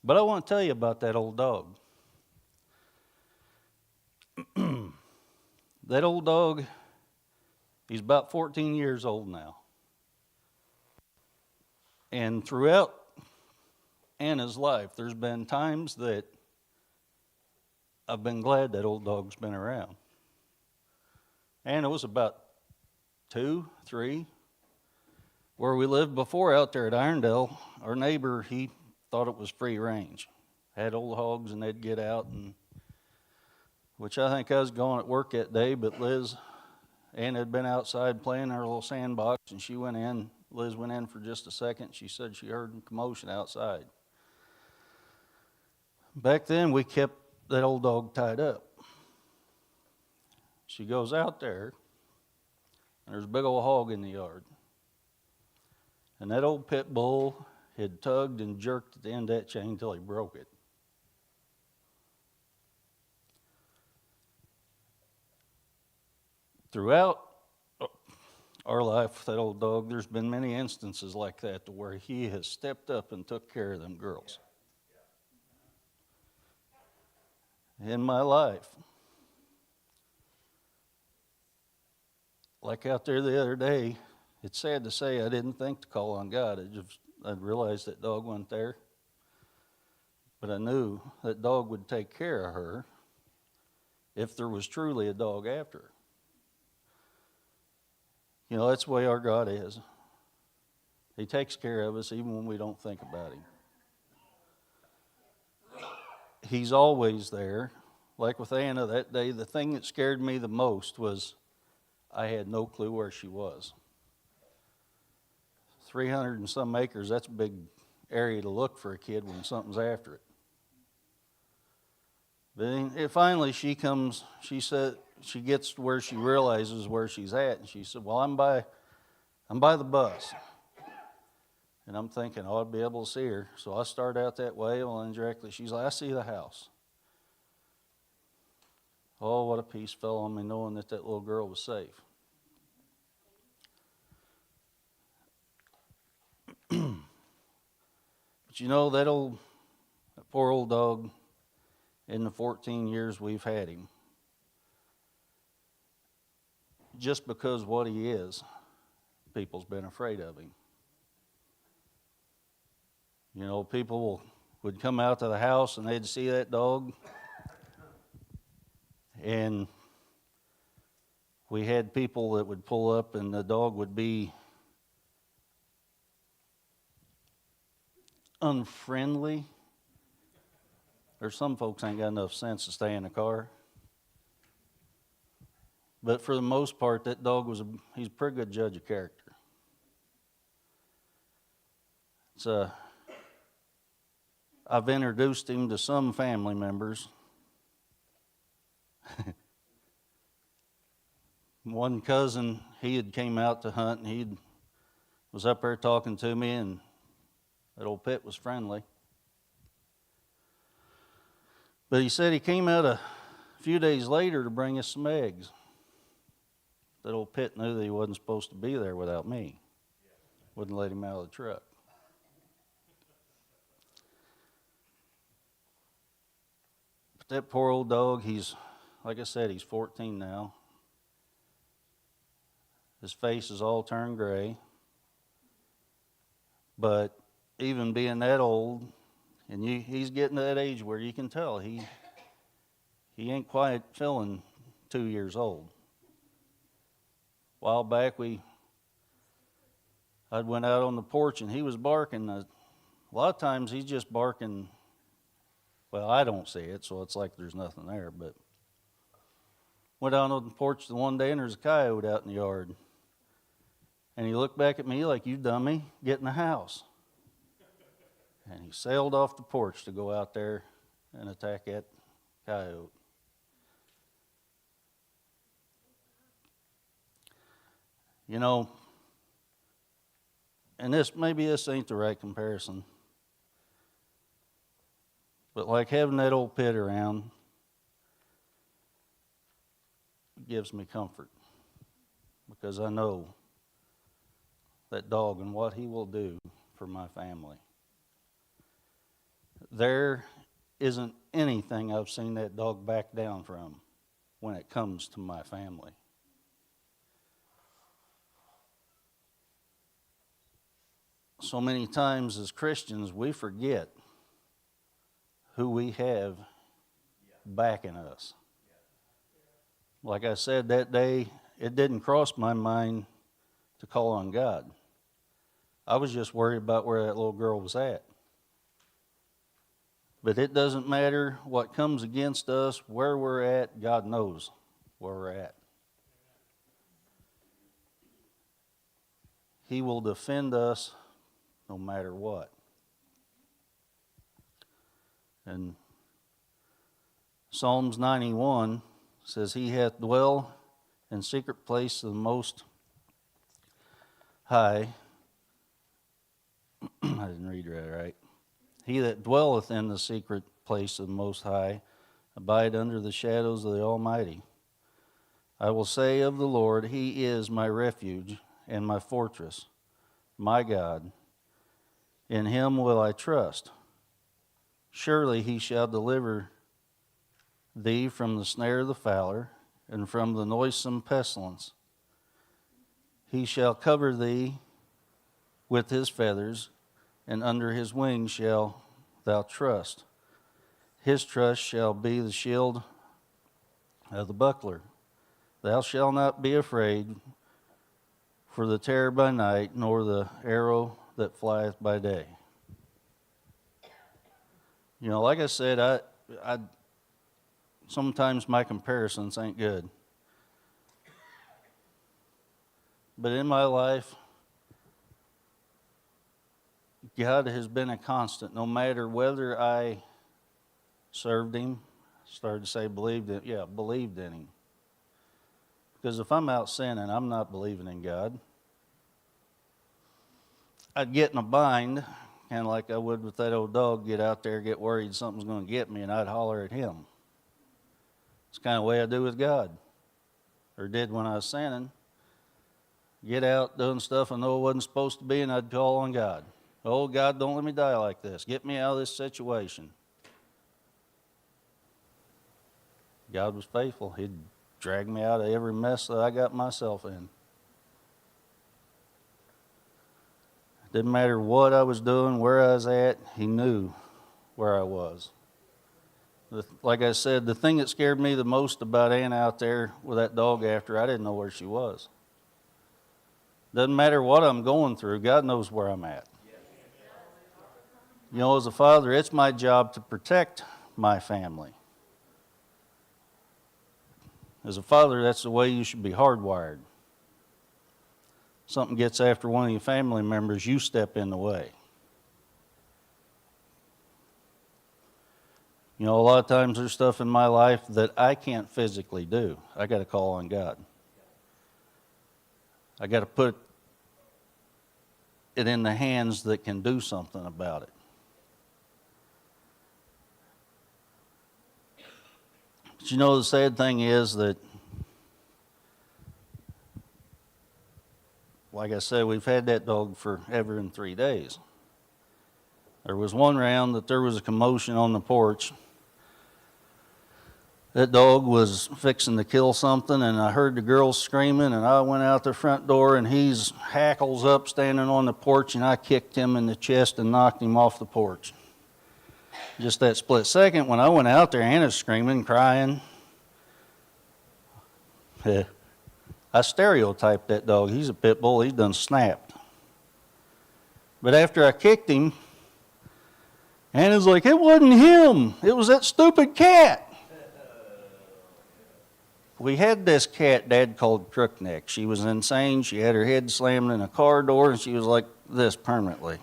But I want to tell you about that old dog. That old dog, he's about 14 years old now. And throughout Anna's life, there's been times that I've been glad that old dog's been around. Anna was about 2, 3. Where we lived before out there at Irondale, our neighbor, he thought it was free range. Had old hogs and they'd get out, and which I think I was going at work that day, but Anna had been outside playing in her little sandbox, and Liz went in for just a second. She said she heard a commotion outside. Back then, we kept that old dog tied up. She goes out there, and there's a big old hog in the yard. And that old pit bull had tugged and jerked at the end of that chain until he broke it. Throughout our life with that old dog, there's been many instances like that to where he has stepped up and took care of them girls. In my life, like out there the other day, it's sad to say I didn't think to call on God. I realized that dog wasn't there. But I knew that dog would take care of her if there was truly a dog after her. You know, that's the way our God is. He takes care of us even when we don't think about him. He's always there. Like with Anna that day, the thing that scared me the most was I had no clue where she was. 300 and some acres, that's a big area to look for a kid when something's after it. But finally she said, she gets to where she realizes where she's at, and she said, well, I'm by the bus. And I'm thinking, oh, I'd be able to see her. So I start out that way, well, indirectly, she's like, I see the house. Oh, what a peace fell on me knowing that little girl was safe. But you know, that poor old dog, in the 14 years we've had him, just because what he is, people's been afraid of him. You know, people would come out to the house and they'd see that dog, and we had people that would pull up and the dog would be unfriendly. There's some folks ain't got enough sense to stay in the car. But for the most part, that dog he's a pretty good judge of character. I've introduced him to some family members. One cousin, he had came out to hunt, and he was up there talking to me, and that old pit was friendly. But he said he came out a few days later to bring us some eggs. That old pit knew that he wasn't supposed to be there without me. Wouldn't let him out of the truck. But that poor old dog, like I said, he's 14 now. His face is all turned gray. But even being that old, and he's getting to that age where you can tell he ain't quite feeling 2 years old. A while back, I'd went out on the porch and he was barking. A lot of times he's just barking. Well, I don't see it, so it's like there's nothing there. But went out on the porch the one day and there's a coyote out in the yard. And he looked back at me like, you dummy, get in the house. And he sailed off the porch to go out there and attack that coyote. You know, and maybe this ain't the right comparison, but like having that old pit around gives me comfort, because I know that dog and what he will do for my family. There isn't anything I've seen that dog back down from when it comes to my family. So many times as Christians, we forget who we have backing us. Like I said that day, it didn't cross my mind to call on God. I was just worried about where that little girl was at. But it doesn't matter what comes against us, where we're at, God knows where we're at. He will defend us no matter what. And Psalms 91 says, He hath dwelled in secret place of the Most High. I didn't read that right. He that dwelleth in the secret place of the Most High abide under the shadows of the Almighty. I will say of the Lord, He is my refuge and my fortress, my God. In Him will I trust. Surely He shall deliver thee from the snare of the fowler and from the noisome pestilence. He shall cover thee with His feathers, and under His wings shall thou trust. His trust shall be the shield of the buckler. Thou shalt not be afraid for the terror by night, nor the arrow that flieth by day. You know, like I said, I sometimes my comparisons ain't good. But in my life, God has been a constant, no matter whether I served Him, started to say believed in Him. Because if I'm out sinning, I'm not believing in God. I'd get in a bind, kind of like I would with that old dog, get out there, get worried something's going to get me, and I'd holler at Him. It's kind of the way I do with God, or did when I was sinning. Get out doing stuff I know I wasn't supposed to be, and I'd call on God. Oh, God, don't let me die like this. Get me out of this situation. God was faithful. He'd drag me out of every mess that I got myself in. Didn't matter what I was doing, where I was at, He knew where I was. Like I said, the thing that scared me the most about Anna out there with that dog after, I didn't know where she was. Doesn't matter what I'm going through, God knows where I'm at. You know, as a father, it's my job to protect my family. As a father, that's the way you should be hardwired. Something gets after one of your family members, you step in the way. You know, a lot of times there's stuff in my life that I can't physically do. I got to call on God. I got to put it in the hands that can do something about it. But you know, the sad thing is that, like I said, we've had that dog forever and 3 days. There was one round that there was a commotion on the porch. That dog was fixing to kill something, and I heard the girls screaming, and I went out the front door, and he's hackles up standing on the porch, and I kicked him in the chest and knocked him off the porch. Just that split second, when I went out there, Anna's screaming, crying. I stereotyped that dog. He's a pit bull. He's done snapped. But after I kicked him, Anna's like, it wasn't him. It was that stupid cat. We had this cat Dad called Crookneck. She was insane. She had her head slammed in a car door, and she was like this permanently.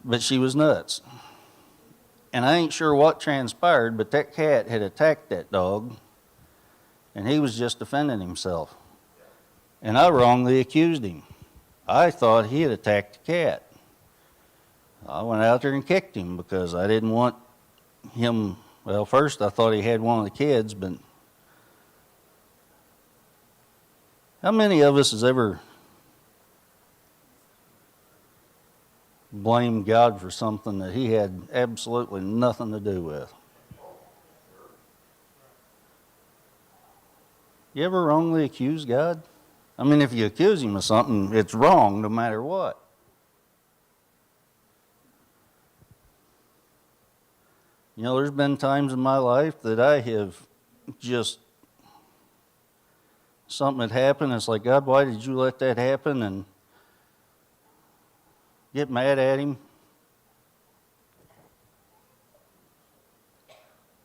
But she was nuts. And I ain't sure what transpired, but that cat had attacked that dog, and he was just defending himself. And I wrongly accused him. I thought he had attacked the cat. I went out there and kicked him because I didn't want him. Well, first I thought he had one of the kids, but how many of us has ever blame God for something that he had absolutely nothing to do with. You ever wrongly accuse God? I mean, if you accuse him of something, it's wrong no matter what. You know, there's been times in my life that I have just, something had happened, it's like, God, why did you let that happen? And get mad at him.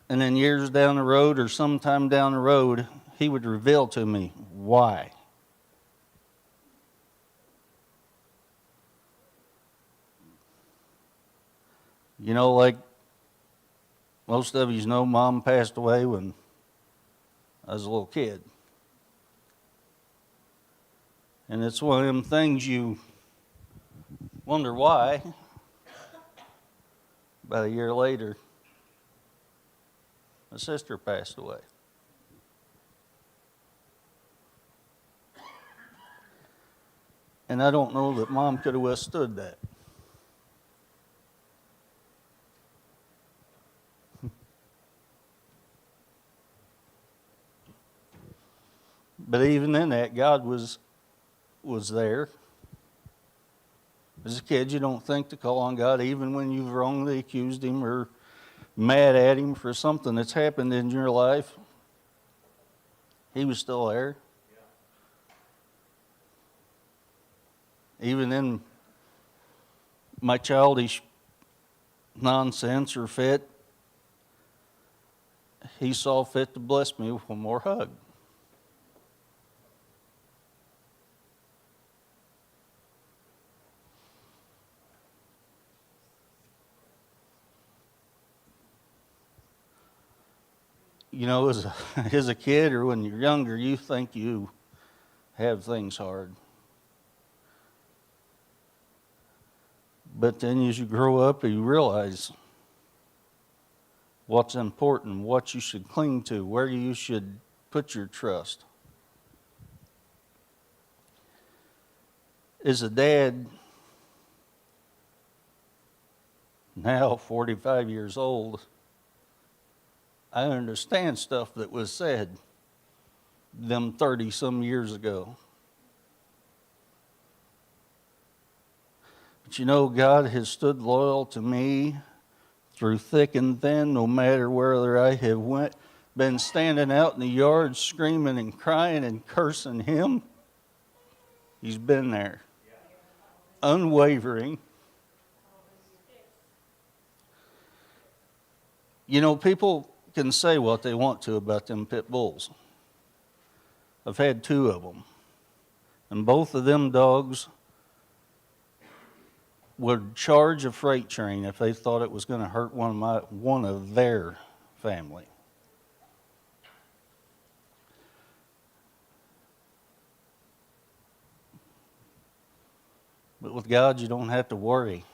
And then years down the road or sometime down the road, he would reveal to me why. You know, like most of you know, Mom passed away when I was a little kid. And it's one of them things you wonder why. About a year later, my sister passed away. And I don't know that Mom could have withstood that. But even in that, God was there. As a kid, you don't think to call on God, even when you've wrongly accused him or mad at him for something that's happened in your life. He was still there. Even in my childish nonsense or fit, he saw fit to bless me with one more hug. You know, as a kid or when you're younger, you think you have things hard. But then as you grow up, you realize what's important, what you should cling to, where you should put your trust. As a dad, now 45 years old, I understand stuff that was said them 30-some years ago. But you know, God has stood loyal to me through thick and thin, no matter whether I have been standing out in the yard screaming and crying and cursing him. He's been there, unwavering. You know, people can say what they want to about them pit bulls. I've had 2 of them. And both of them dogs would charge a freight train if they thought it was going to hurt one of their family. But with God, you don't have to worry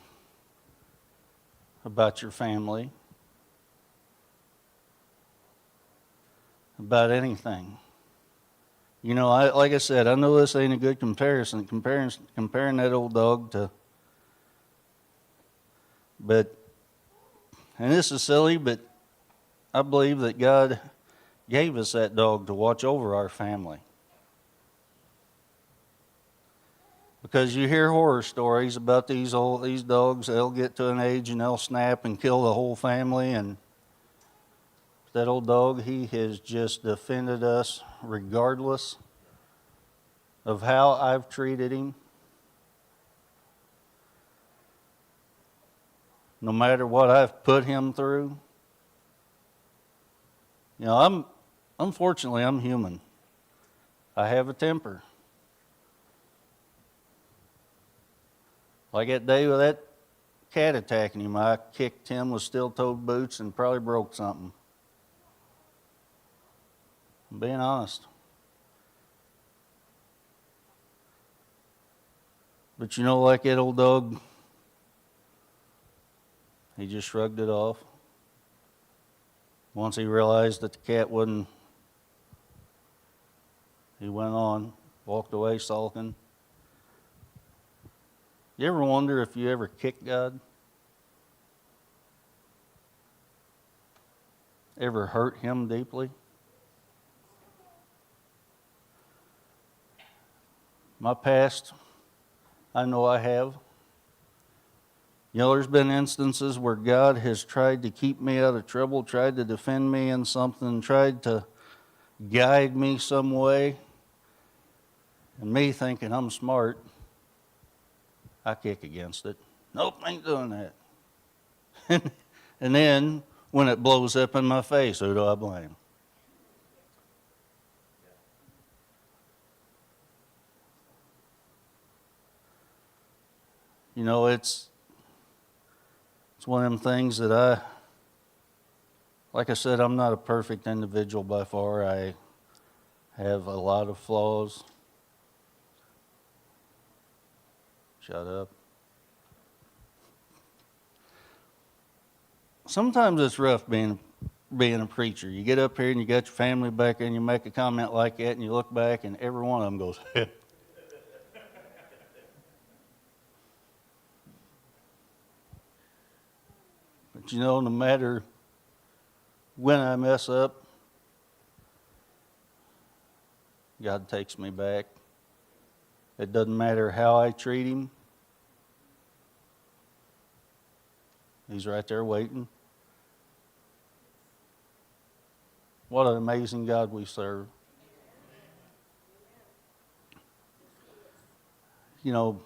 about your family, about anything. You know, like I said, I know this ain't a good comparison, comparing that old dog to, and this is silly, but I believe that God gave us that dog to watch over our family. Because you hear horror stories about these dogs, they'll get to an age and they'll snap and kill the whole family. And that old dog, he has just defended us regardless of how I've treated him. No matter what I've put him through. You know, unfortunately, I'm human. I have a temper. Like that day with that cat attacking him, I kicked him with steel-toed boots and probably broke something. I'm being honest. But you know, like that old dog, he just shrugged it off. Once he realized that the cat wouldn't, he went on, walked away sulking. You ever wonder if you ever kicked God? Ever hurt him deeply? My past, I know I have. You know, there's been instances where God has tried to keep me out of trouble, tried to defend me in something, tried to guide me some way. And me thinking I'm smart, I kick against it. Nope, ain't doing that. And then when it blows up in my face, who do I blame? You know, it's one of them things that like I said, I'm not a perfect individual by far. I have a lot of flaws. Shut up. Sometimes it's rough being a preacher. You get up here and you got your family back there and you make a comment like that and you look back and every one of them goes, But you know, no matter when I mess up, God takes me back. It doesn't matter how I treat him. He's right there waiting. What an amazing God we serve. You know,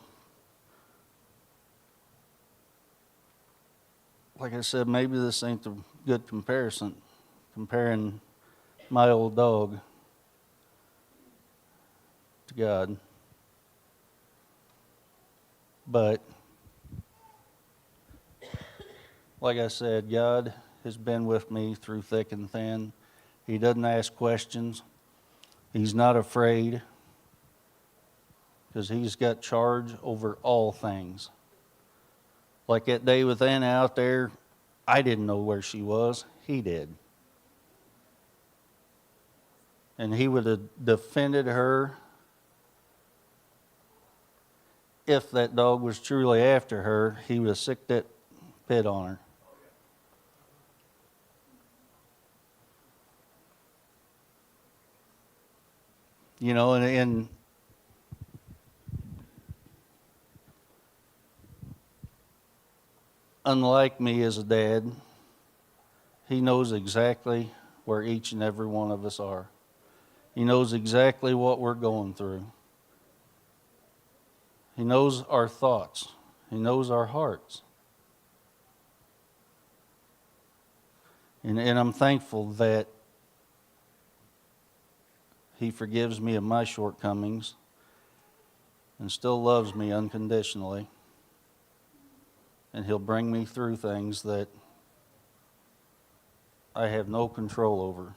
like I said, maybe this ain't a good comparison, comparing my old dog to God. But, like I said, God has been with me through thick and thin. He doesn't ask questions. He's not afraid because he's got charge over all things. Like that day with Anna out there, I didn't know where she was. He did. And he would have defended her if that dog was truly after her. He would have sicked that pit on her. You know, and unlike me as a dad, he knows exactly where each and every one of us are. He knows exactly what we're going through. He knows our thoughts. He knows our hearts. And I'm thankful that he forgives me of my shortcomings and still loves me unconditionally. And he'll bring me through things that I have no control over.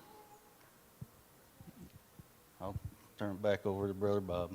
I'll turn it back over to Brother Bob.